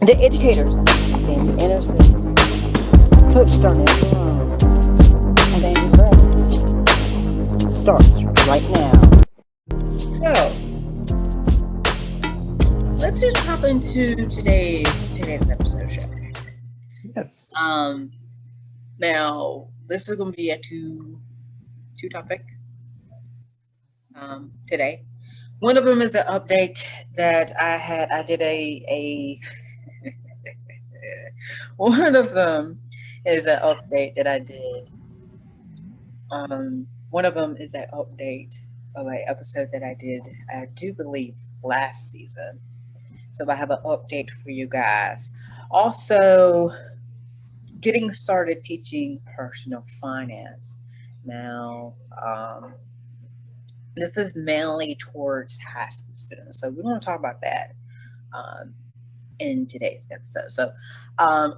The educators, Damian Anderson, Coach Starnet, and Andrew Press starts right now. So let's just hop into today's episode show. Yes. Now this is going to be a two topic today. One of them is an update that I did a one of them is an update that I did. One of them is an update of an episode that I did, I do believe, last season. So I have an update for you guys. Also, getting started teaching personal finance. Now, this is mainly towards high school students. So we're going to talk about that in today's episode. So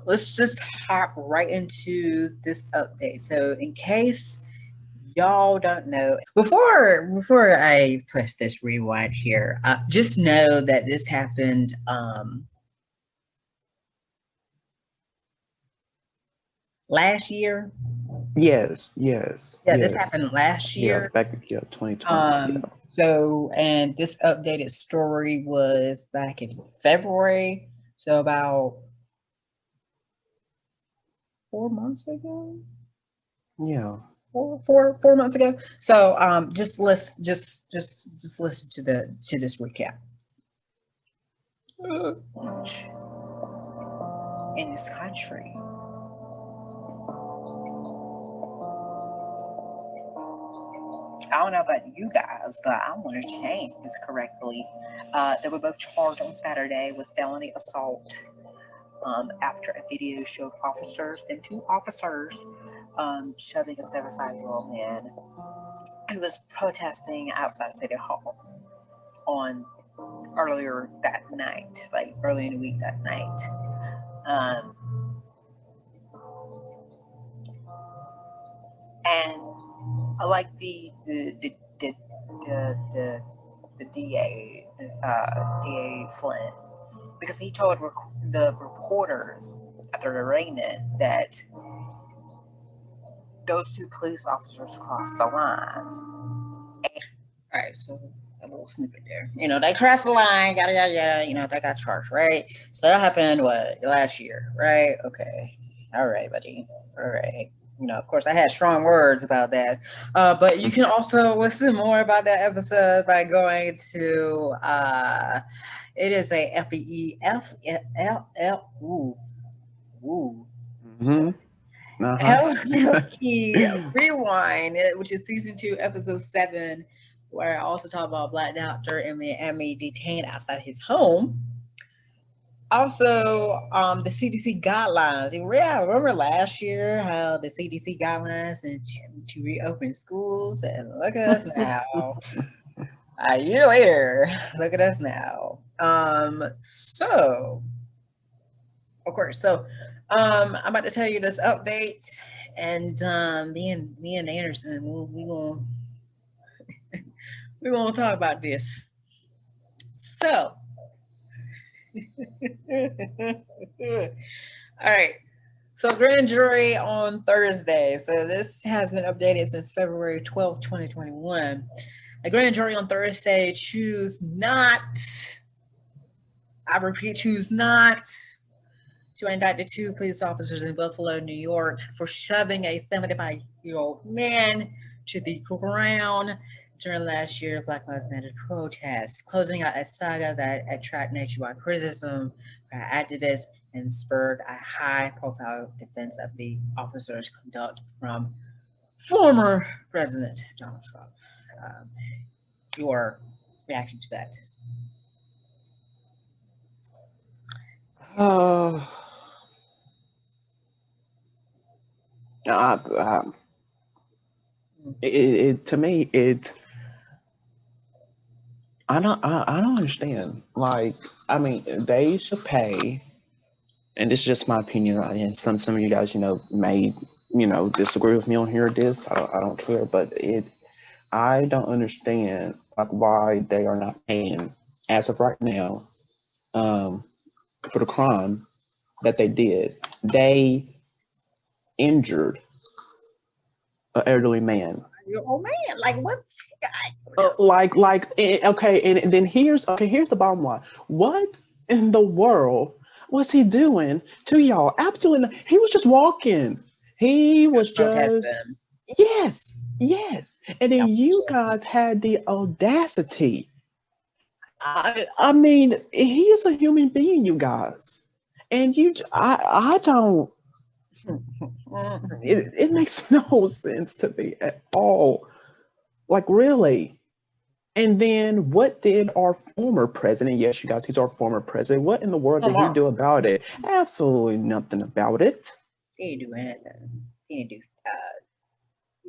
let's just hop right into this update. So in case y'all don't know, before I press this rewind here, just know that this happened last year. Yes. Yeah, this happened last year. Back 2020. So, and this updated story was back in February, so about 4 months ago. Yeah. Four months ago. So, just listen to this recap. In this country, I don't know about you guys, but I want to change this correctly. They were both charged on Saturday with felony assault after a video showed two officers, shoving a 75-year-old man who was protesting outside City Hall earlier that night, like early in the week that night. And I like the DA, DA Flynn, because he told the reporters after the arraignment that those two police officers crossed the line. All right, so a little snippet there. They crossed the line, yada yada yada. They got charged, right? So that happened last year, right? Okay, all right, buddy, all right. Of course, I had strong words about that. But you can also listen more about that episode by going to it is a FEEFLL. Rewind, which is season 2, episode 7, where I also talk about a black doctor in Miami detained outside his home. Also, the CDC guidelines. I remember last year how the CDC guidelines and to reopen schools, and look at us now. A year later, look at us now. So, of course, I'm about to tell you this update, and me and Anderson, we're gonna talk about this. So, all right. So, grand jury on Thursday. So this has been updated since February 12th, 2021. A grand jury on Thursday choose not to indict the two police officers in Buffalo, New York, for shoving a 75-year-old man to the ground during last year's Black Lives Matter protest, closing out a saga that attracted nationwide criticism by activists and spurred a high-profile defense of the officers' conduct from former President Donald Trump. Your reaction to that? To me, I don't understand. Like, I mean, they should pay, and this is just my opinion. And some of you guys, may disagree with me on here. This I don't care, but I don't understand why they are not paying as of right now. for the crime that they did. They injured an elderly man. Oh man, like what's Okay, and then here's the bottom line. What in the world was he doing to y'all? Absolutely not. He was just walking. He was protest just them? yes. And then you guys had the audacity. I mean, he is a human being, you guys, and I don't. It makes no sense to me at all. Like really. And then what did our former president, yes, you guys, he's our former president. What in the world did he do about it? Absolutely nothing about it. He didn't do anything. He didn't do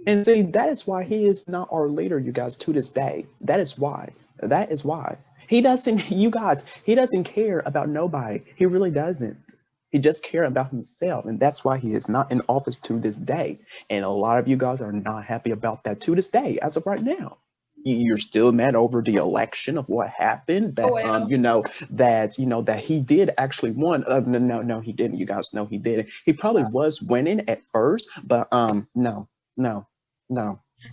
And see, that is why he is not our leader, you guys, to this day. That is why. That is why. He doesn't, you guys, he doesn't care about nobody. He really doesn't. He just cares about himself. And that's why he is not in office to this day. And a lot of you guys are not happy about that to this day, as of right now. You're still mad over the election of what happened. That that he did actually won. No, he didn't. You guys know he didn't. He probably was winning at first, but no. So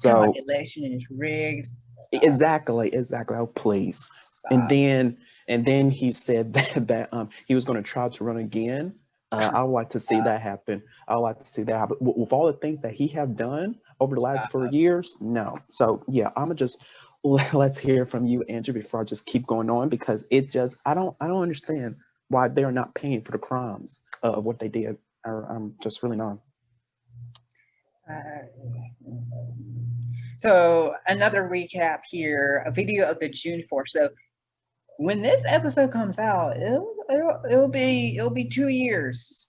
the election is rigged. Exactly. Oh, please. And then he said that he was going to try to run again. I would like to see that happen. With all the things that he have done over the last 4 years. No. So yeah, I'm gonna just let's hear from you, Andrew, before I just keep going on, because it just I don't understand why they're not paying for the crimes of what they did. I'm just really not. So another recap here, a video of the June 4th. So when this episode comes out, it'll be 2 years.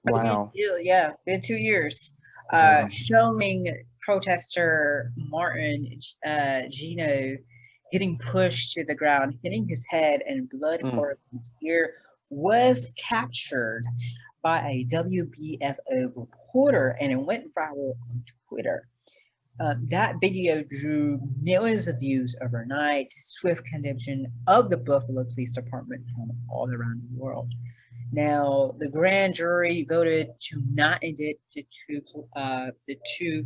Wow. Yeah, been 2 years. Showing protester Martin Gino getting pushed to the ground, hitting his head, and blood pouring from his ear, was captured by a WBFO reporter, and it went viral on Twitter. That video drew millions of views overnight, swift condemnation of the Buffalo Police Department from all around the world. Now, the grand jury voted to not indict the two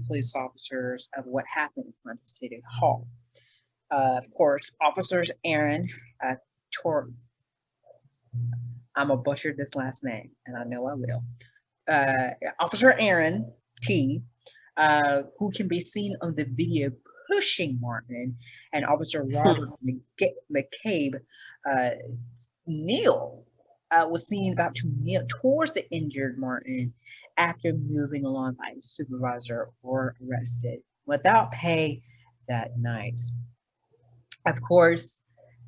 police officers of what happened in front of City Hall. Of course, officers Aaron I'm gonna butcher this last name, and I know I will. Officer Aaron T, who can be seen on the video pushing Martin, and Officer Robert McCabe, Neil, was seen about to kneel towards the injured Martin after moving along by his supervisor, or arrested without pay that night. Of course,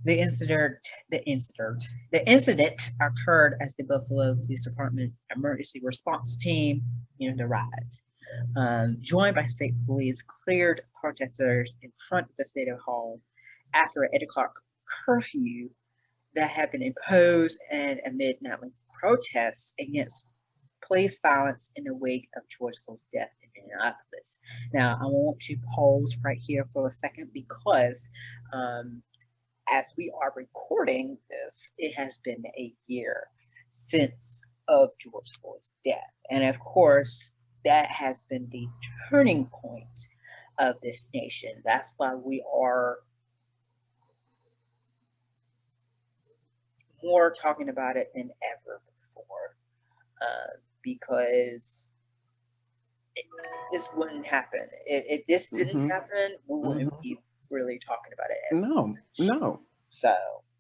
the incident occurred as the Buffalo Police Department emergency response team, arrived. Joined by state police, cleared protesters in front of the State Hall after an 8 o'clock curfew that had been imposed, and amid nightly protests against police violence in the wake of George Floyd's death in Minneapolis. Now, I want to pause right here for a second, because as we are recording this, it has been a year since of George Floyd's death. And of course, that has been the turning point of this nation. That's why we are more talking about it than ever before, because this wouldn't happen. If this didn't happen, we wouldn't be really talking about it.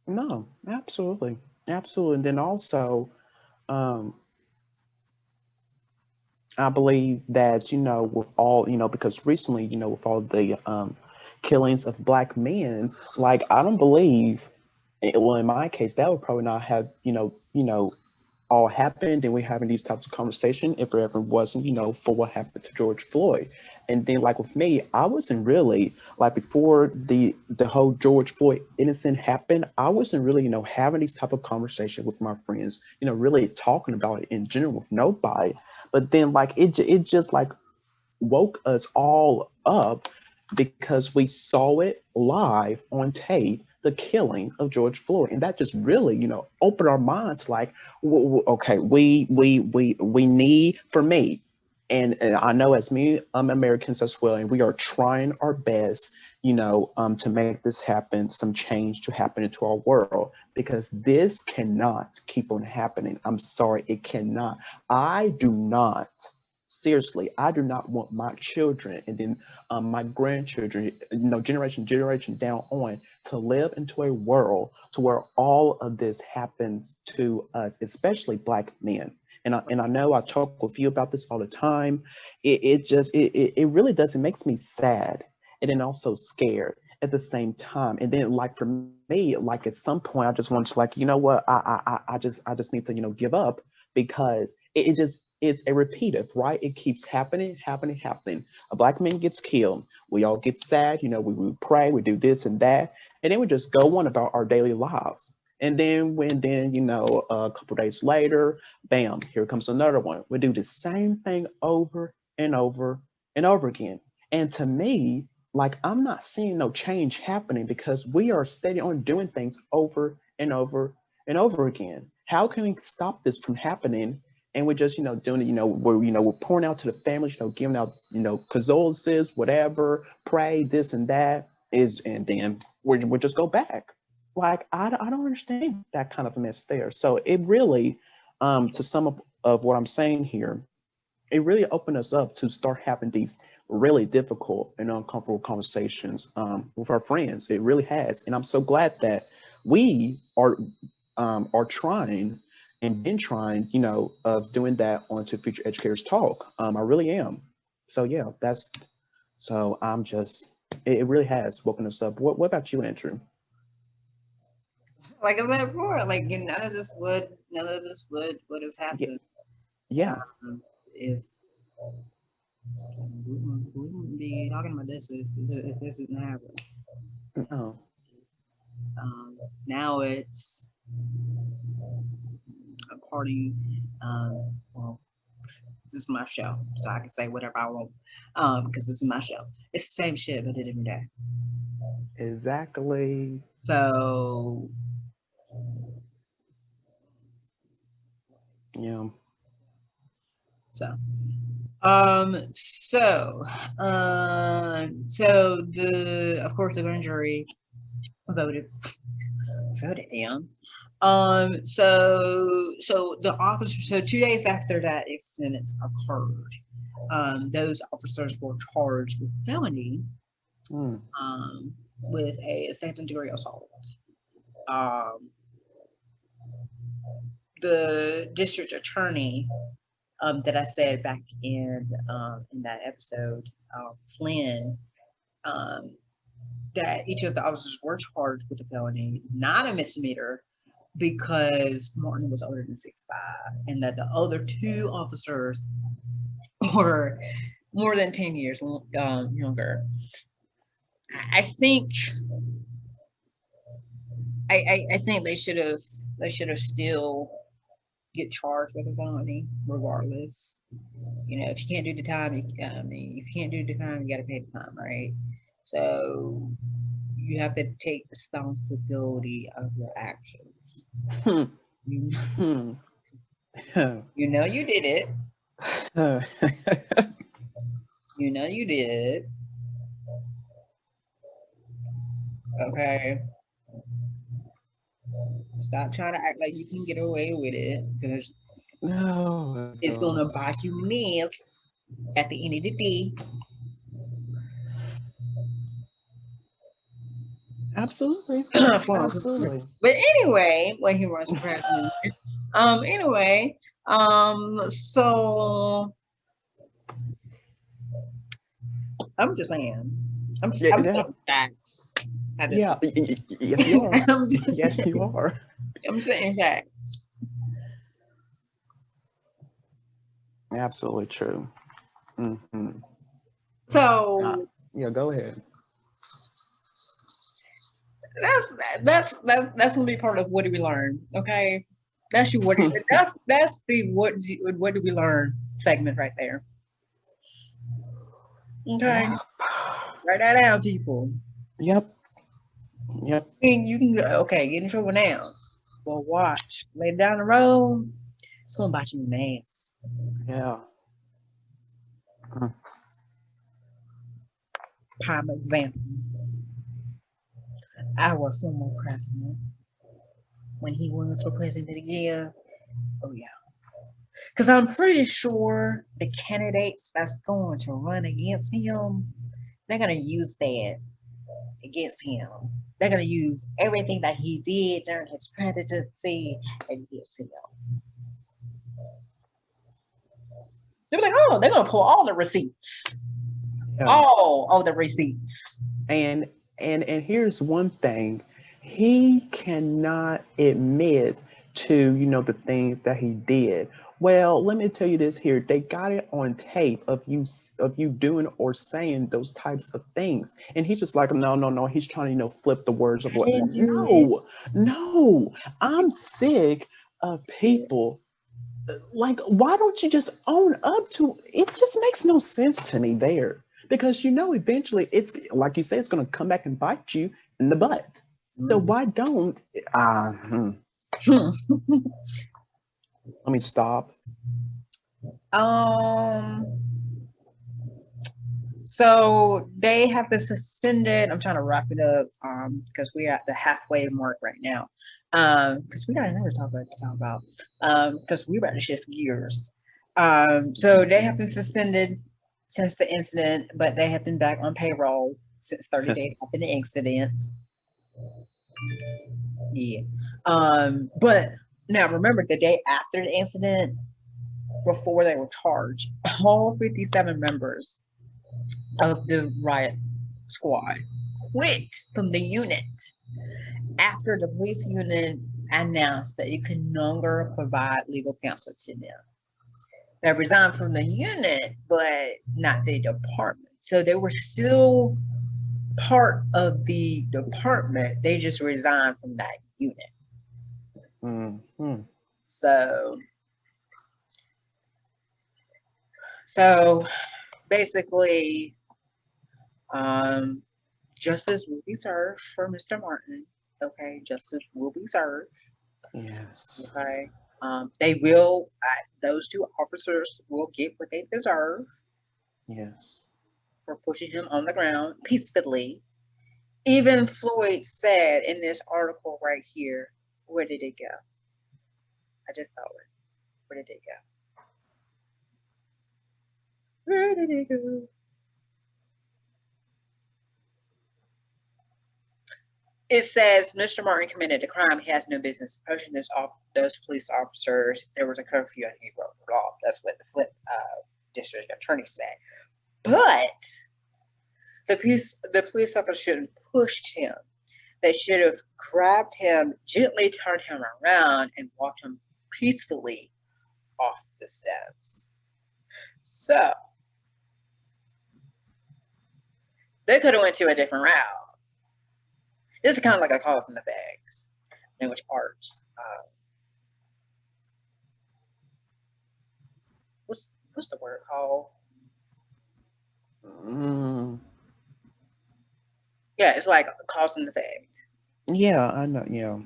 No, absolutely. And then also, I believe that, with all, because recently, with all the killings of Black men, like, I don't believe, well, in my case, that would probably not have, all happened, and we're having these types of conversation if it ever wasn't, for what happened to George Floyd. And then, like, with me, I wasn't really, like, before the whole George Floyd innocent happened, I wasn't really, having these type of conversation with my friends, really talking about it in general with nobody. But then, like, it just, like, woke us all up, because we saw it live on tape the killing of George Floyd, and that just really, opened our minds. Like, okay, we need, for me, and I know as me Americans as well, and we are trying our best, to make this happen, some change to happen into our world, because this cannot keep on happening. I'm sorry, it cannot. I do not. Seriously, I do not want my children and then my grandchildren, generation down on, to live into a world to where all of this happens to us, especially Black men. And I know I talk with you about this all the time. It really does. It makes me sad and then also scared at the same time. And then, like, for me, like, at some point, I just want to, like, you know what, I just need to, give up, because it's a repetitive, right? It keeps happening. A Black man gets killed. We all get sad. We pray, we do this and that, and then we just go on about our daily lives. And then a couple days later, bam, here comes another one. We do the same thing over and over and over again. And to me, like, I'm not seeing no change happening, because we are steady on doing things over and over and over again. How can we stop this from happening? And we're just, doing it, we're pouring out to the families, giving out, condolences, whatever, pray, this and that and then we just go back. Like, I don't understand that kind of a mess there. So it really, to sum up of what I'm saying here, it really opened us up to start having these really difficult and uncomfortable conversations with our friends. It really has. And I'm so glad that we are trying and been trying, of doing that onto Future Educators Talk. I really am. So yeah, I'm just, it really has woken us up. What about you, Andrew? Like I said before, like, none of this would have happened. Yeah. If we wouldn't be talking about this if this didn't happen. No. Now it's a party. Well, this is my show, so I can say whatever I want, because this is my show. It's the same shit, but a different day. Exactly. So yeah. So of course the grand jury voted down. So the officers. So 2 days after that incident occurred, those officers were charged with felony, with a second-degree assault. The district attorney, that I said back in that episode, Flynn, that each of the officers were charged with a felony, not a misdemeanor, because Martin was older than 65, and that the other two officers were more than 10 years younger. I think they should have still get charged with a felony regardless. If you can't do the time, if you can't do the time, you got to pay the time, right? So you have to take responsibility of your actions. You did it. You did. Okay. Stop trying to act like you can get away with it, because it's gonna bite you in the ass at the end of the day. Absolutely. Absolutely. But anyway, when he runs for president. So I'm just saying. I'm saying facts. Yeah, yes you are. Yes, you are. I'm saying facts. Absolutely true. Mm-hmm. So yeah, go ahead. That's gonna be part of what did we learn? Okay, that's your what. That's the what did we learn segment right there. Okay, write that down, people. Yep. Yep. And you can okay, get in trouble now. Well, watch later down the road, it's gonna bite you in the ass. Yeah. Mm. Prime example, our former president, when he runs for president again. Oh yeah, because I'm pretty sure the candidates that's going to run against him, they're gonna use that against him. They're gonna use everything that he did during his presidency against him. They're like, oh, they're gonna pull all the receipts, Yeah. all of the receipts. And and here's one thing. He cannot admit to, the things that he did. Well, let me tell you this here. They got it on tape of you doing or saying those types of things. And he's just like, no, no, no. He's trying to, flip the words of I what. didn't do it. No, no. I'm sick of people. Like, why don't you just own up to it? Just makes no sense to me there. Because eventually it's like you say, it's gonna come back and bite you in the butt. So why don't let me stop. So they have been suspended. I'm trying to wrap it up because we're at the halfway mark right now. Because we got another topic to talk about. Because we're about to shift gears. So they have been suspended since the incident, but they have been back on payroll since 30 days after the incident. Yeah. But now remember the day after the incident, before they were charged, all 57 members of the riot squad quit from the unit after the police unit announced that it could no longer provide legal counsel to them. They resigned from the unit, but not the department. So they were still part of the department. They just resigned from that unit. Mm-hmm. So basically, justice will be served for Mr. Martin. It's okay, justice will be served. Yes. Okay. They will. Those two officers will get what they deserve. Yes. For pushing him on the ground peacefully. Even Floyd said in this article right here, where did it go? I just saw it. Where did it go? Where did it go? It says Mr. Martin committed a crime. He has no business pushing those police officers. There was a curfew and he broke the law. That's what the Flint district attorney said. But the police officer shouldn't have pushed him. They should have grabbed him, gently turned him around, and walked him peacefully off the steps. So they could have went to a different route. This is kind of like a call from the bags, in which arts. What's the word called? Yeah, it's like cause and effect. Yeah, I know. Yeah.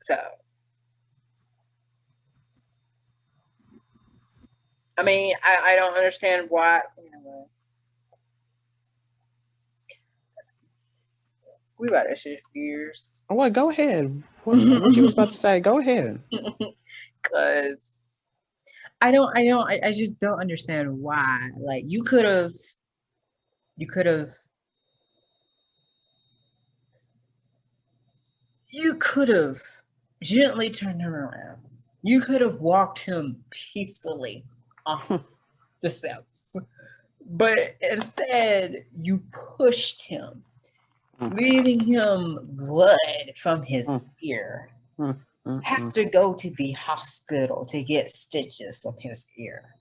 So, I mean, I don't understand why. We about to shift gears. Oh, what? Go ahead. What you was about to say? Go ahead. Because I just don't understand why. Like you could have gently turned him around. You could have walked him peacefully off the steps. But instead, you pushed him, leaving him blood from his ear. Have to go to the hospital to get stitches from his ear.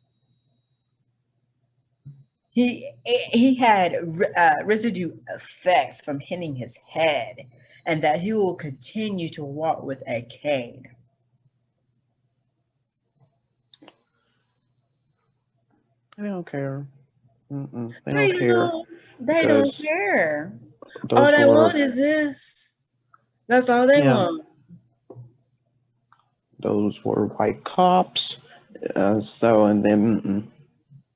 He had residue effects from hitting his head, and that he will continue to walk with a cane. They don't care. They They don't care. don't care. All Those they were, want is this. That's all they yeah, want. those were white cops. So, and then,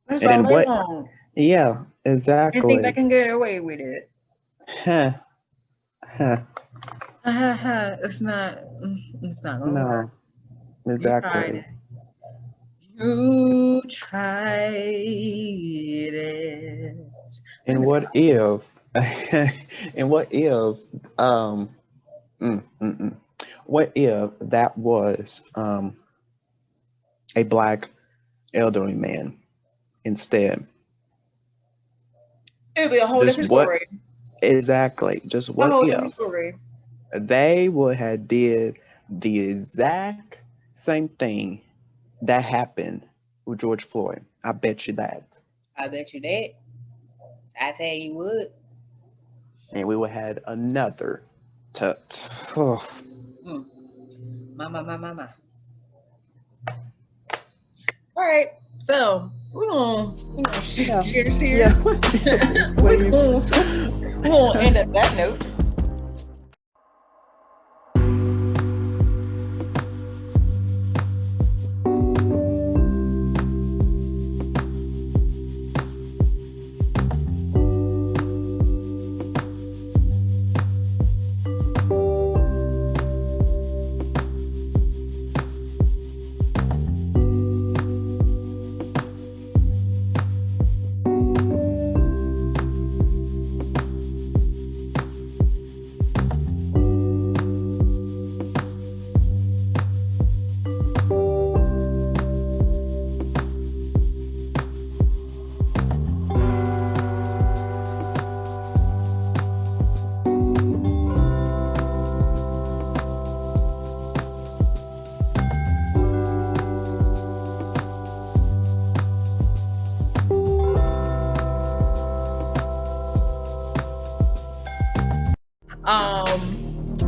That's and all then they what? want. Yeah, And think they exactly. can get away with it. Huh, huh. Ha ha ha. It's not gonna work. No, You tried exactly. it. You tried it. Let And me what stop. if, and what if, um, mm, mm, mm. what if that was a black elderly man instead? It'll be a whole Just different what story. exactly? Just A what whole different if story. they would have did the exact same thing that happened with George Floyd? I bet you that, I bet you that. I tell you what. and we would have had another. To, oh, Mm. My. All right. So we're gonna yeah, share this here. yeah. Let's do it, we're please. gonna end up that note.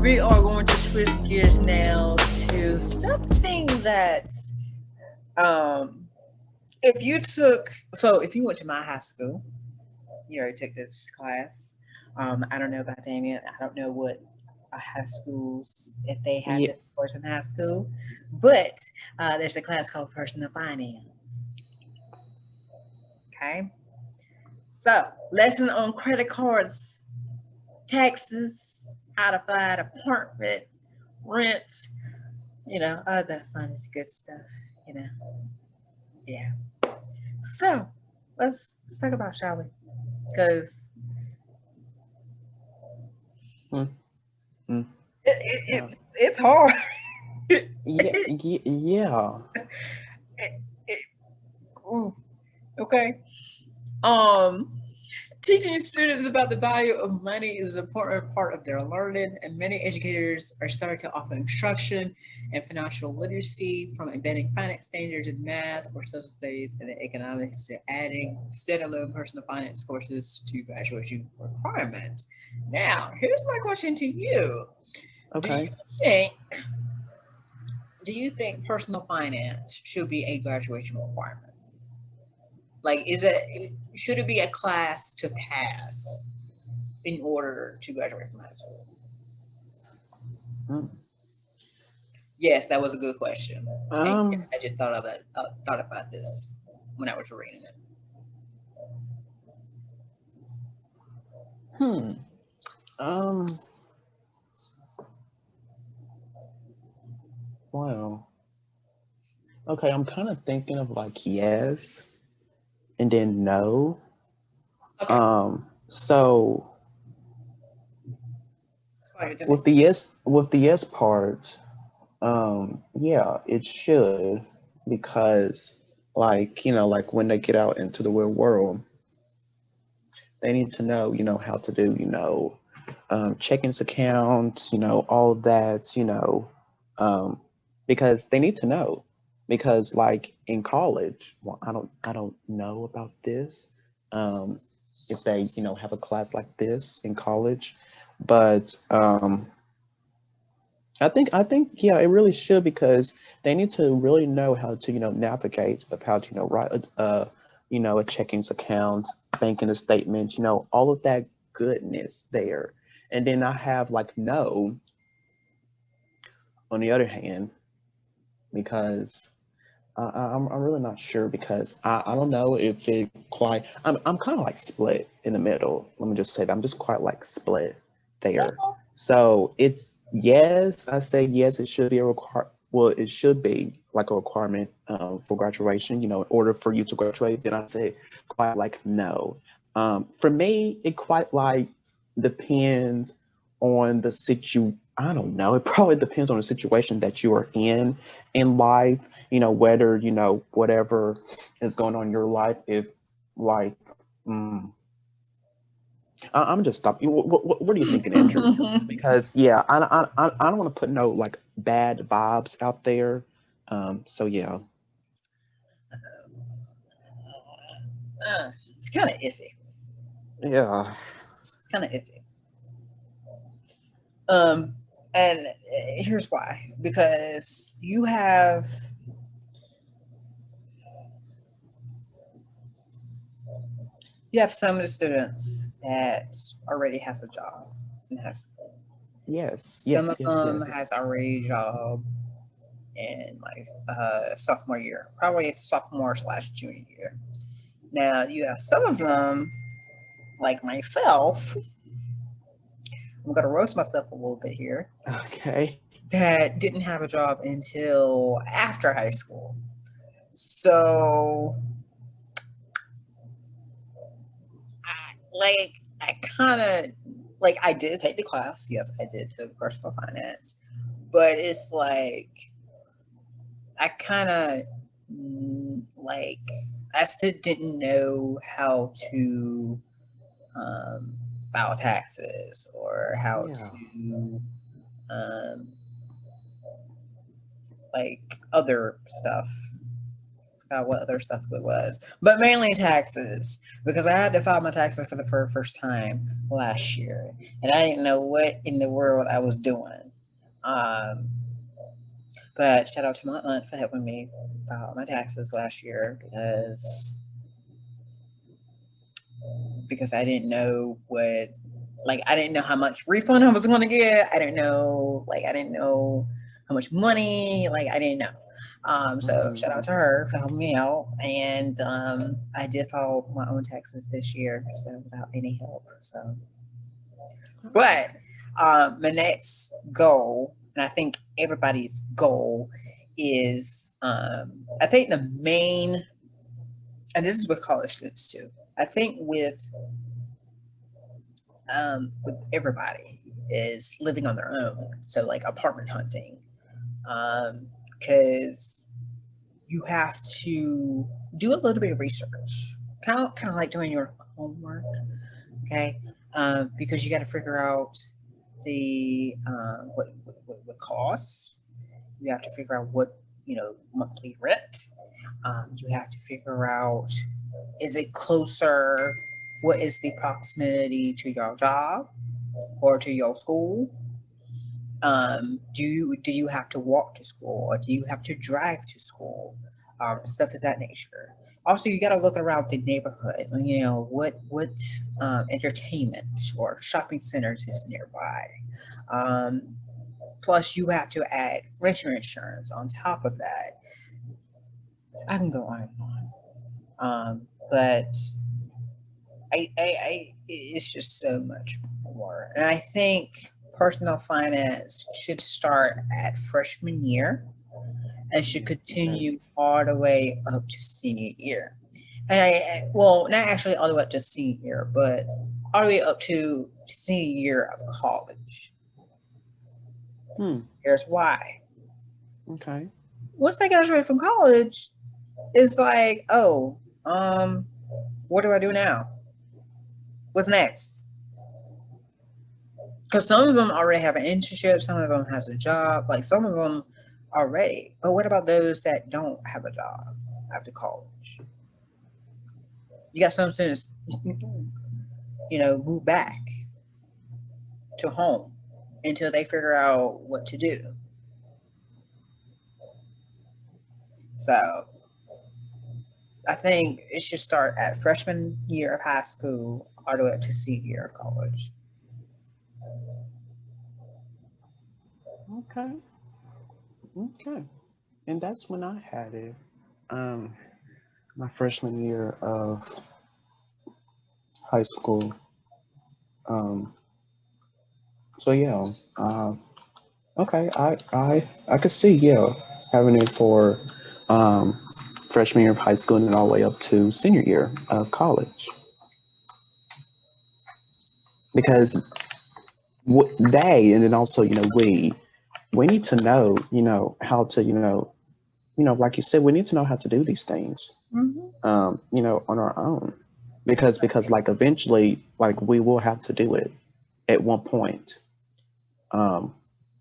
We are going to switch gears now to something that if you went to my high school, you already took this class. I don't know about Damien. I don't know what high schools, if they have Yeah. this course in high school, but there's a class called Personal Finance. Okay. So, lesson on credit cards, taxes, how to find apartment, rent, all that fun is good stuff, you know. Yeah. So, let's talk about, shall we? Because Mm, mm, yeah. it's hard. Yeah. Yeah. Ooh, okay. Teaching students about the value of money is an important part of their learning, and many educators are starting to offer instruction and financial literacy, from embedding finance standards in math or social studies and economics to adding standalone personal finance courses to graduation requirements. Now, here's my question to you. Okay. Do you think personal finance should be a graduation requirement? Like, should it be a class to pass in order to graduate from high school? Mm. Yes, that was a good question. Um. I just thought about this when I was reading it. Um. Wow. Okay, I'm kind of thinking of like yes, and then no. Okay. So with the yes part, yeah, it should, because like, like when they get out into the real world, they need to know, how to do, checkings accounts, all of that, because they need to know. Because like in college, well, I don't know about this. If they, have a class like this in college, but yeah, it really should, because they need to really know how to, navigate of how to, write a checkings account, banking statements, all of that goodness there. And then I have like no on the other hand, because I'm really not sure, because I don't know if it quite, I'm kind of like split in the middle. Let me just say that I'm just quite like split there. So it's, yes, I say yes, it should be a well, it should be like a requirement for graduation, you know, in order for you to graduate. Then I say quite like no. For me, it quite like depends on the I don't know. It probably depends on the situation that you are in life, you know, whether, you know, whatever is going on in your life, if like, I'm just stopping. What are you thinking, Andrew? Because yeah, I don't want to put no like bad vibes out there. So yeah. It's kind of iffy. Yeah. It's kind of iffy. And here's why. Because you have some of the students that already has a job in high school. Yes. Some Yes. of Yes. them Yes. has already a job in like sophomore year, probably sophomore/junior year. Now you have some of them, like myself. I'm gonna roast myself a little bit here. Okay. That didn't have a job until after high school. So, I kind of like I did take the class. Yes, I did take personal finance, but it's like I kind of like I still didn't know how to file taxes or how Yeah. to like other stuff. Forgot what other stuff it was, but mainly taxes, because I had to file my taxes for the first time last year, and I didn't know what in the world I was doing. Um, but shout out to my aunt for helping me file my taxes last year, because I didn't know I didn't know how much refund I was going to get. I didn't know how much money, I didn't know. So shout out to her for helping me out. And I did file my own taxes this year, so without any help. So, but my next goal, and I think everybody's goal, is I think the main, and this is with college students too. I think with everybody is living on their own. So like apartment hunting, because you have to do a little bit of research, kind of like doing your homework, okay? Because you got to figure out the what costs. You have to figure out what monthly rent. You have to figure out, is it closer? What is the proximity to your job or to your school? Do you have to walk to school, or do you have to drive to school? Stuff of that nature. Also, you got to look around the neighborhood. You know what entertainment or shopping centers is nearby. Plus, you have to add renter insurance on top of that. I can go on and on. But it's just so much more. And I think personal finance should start at freshman year and should continue Yes. all the way up to senior year. And well, not actually all the way up to senior year, but all the way up to senior year of college. Here's why. Okay. Once they graduate from college, it's like, oh, what do I do now? What's next? Because some of them already have an internship, some of them has a job, like some of them already. But what about those that don't have a job after college? You got some students, move back to home until they figure out what to do. So I think it should start at freshman year of high school all the way up to senior year of college. Okay. Okay. And that's when I had it. My freshman year of high school. So yeah. Okay. I could see, yeah, having it for um freshman year of high school and then all the way up to senior year of college. Because they and then also, we need to know, how to, like you said, we need to know how to do these things, on our own, because like eventually, like we will have to do it at one point. Um,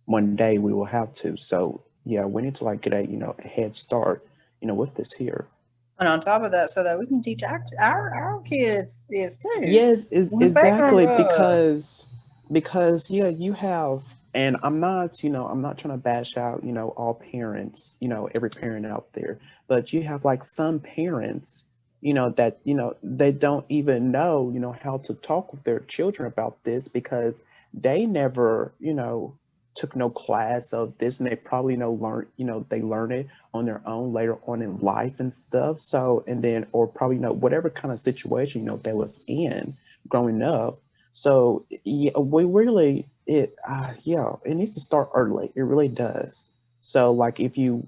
One day we will have to. So yeah, we need to like get a head start, with this here. And on top of that, so that we can teach our kids this too. Yes, is Once they grow exactly up. because yeah, you have, and I'm not trying to bash out, all parents, every parent out there, but you have like some parents, that, they don't even know, how to talk with their children about this because they never, took no class of this and they probably learn, they learn it on their own later on in life and stuff. So, and then, or probably, whatever kind of situation, they was in growing up. So yeah, we really, yeah, it needs to start early. It really does. So like if you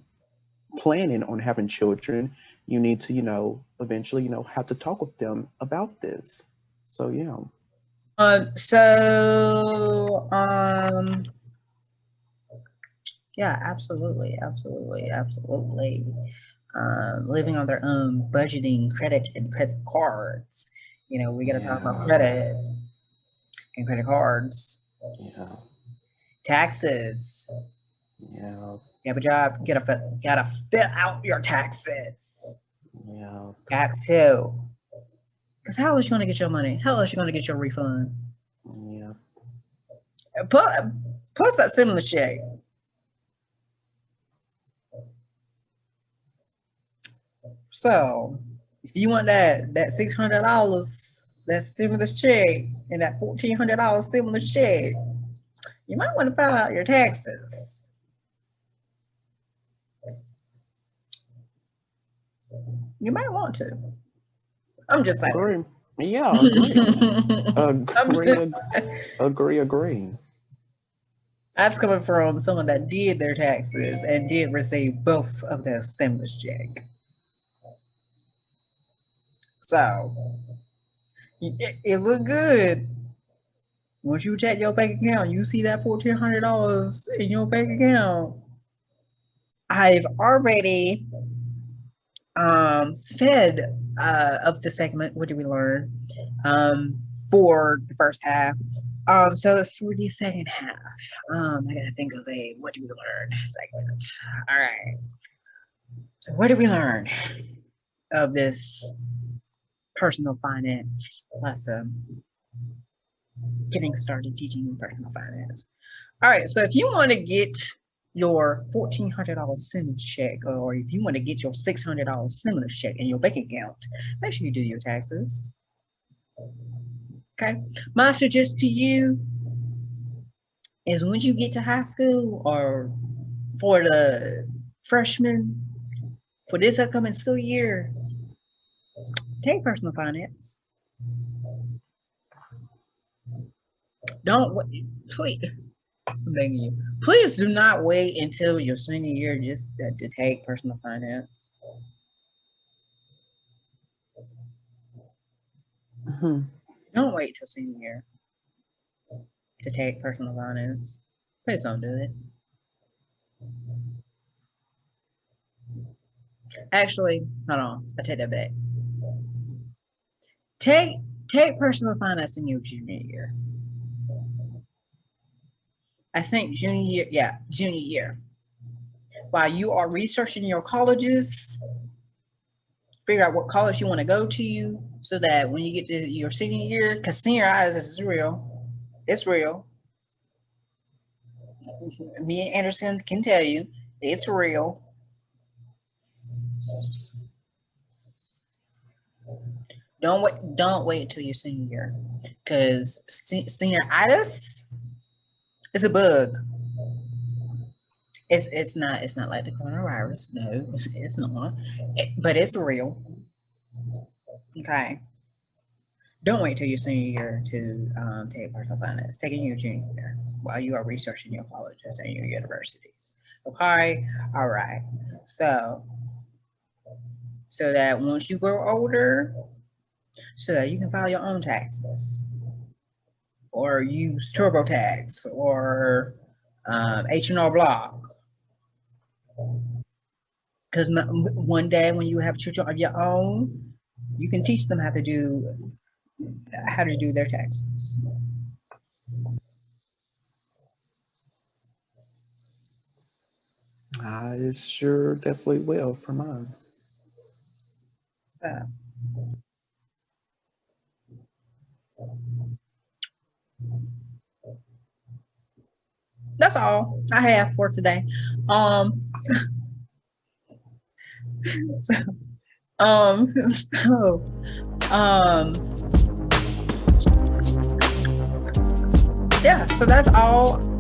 planning on having children, you need to, eventually, have to talk with them about this. So yeah. So yeah, absolutely, absolutely, absolutely. Living on their own, budgeting, credit, and credit cards. We got to talk about Yeah. credit and credit cards, Yeah. taxes. Yeah. You have a job, gotta fill out your taxes. Yeah. Got to. Because how else you gonna get your money? How else you gonna get your refund? Yeah. Plus that stimulus check. So if you want that $600, that stimulus check, and that $1,400 stimulus check, you might want to file out your taxes. You might want to. I'm just saying. Agree. Yeah, agree. Agree. That's coming from someone that did their taxes and did receive both of their stimulus check. So it looked good. Once you check your bank account, you see that $1,400 in your bank account. I've already said of the segment, what did we learn for the first half. So for the second half, I gotta think of a what did we learn segment. All right. So what did we learn of this personal finance lesson? Getting started teaching personal finance. All right. So if you want to get your $1,400 stimulus check, or if you want to get your $600 stimulus check in your bank account, make sure you do your taxes. Okay. My suggestion to you is once you get to high school or for the freshmen for this upcoming school year, take personal finance. Don't please, I'm begging you. Please do not wait until your senior year just to take personal finance. Mm-hmm. Don't wait till senior year to take personal finance. Please don't do it. Actually, hold on. I take that back. Take personal finance in your junior year. I think junior year, yeah, junior year. While you are researching your colleges, figure out what college you want to go to so that when you get to your senior year, because senioritis is real. It's real. Me and Anderson can tell you it's real. Don't wait until your senior year, because senioritis is a bug. It's not like the coronavirus. No, it's not. But it's real. Okay. Don't wait till your senior year to take personal finance. Take it in your junior year while you are researching your colleges and your universities. Okay. All right. So that once you grow older, so that you can file your own taxes, or use TurboTax, or H&R Block. Because one day when you have children of your own, you can teach them how to do their taxes. I sure definitely will for mine. So, that's all I have for today. Yeah, so that's all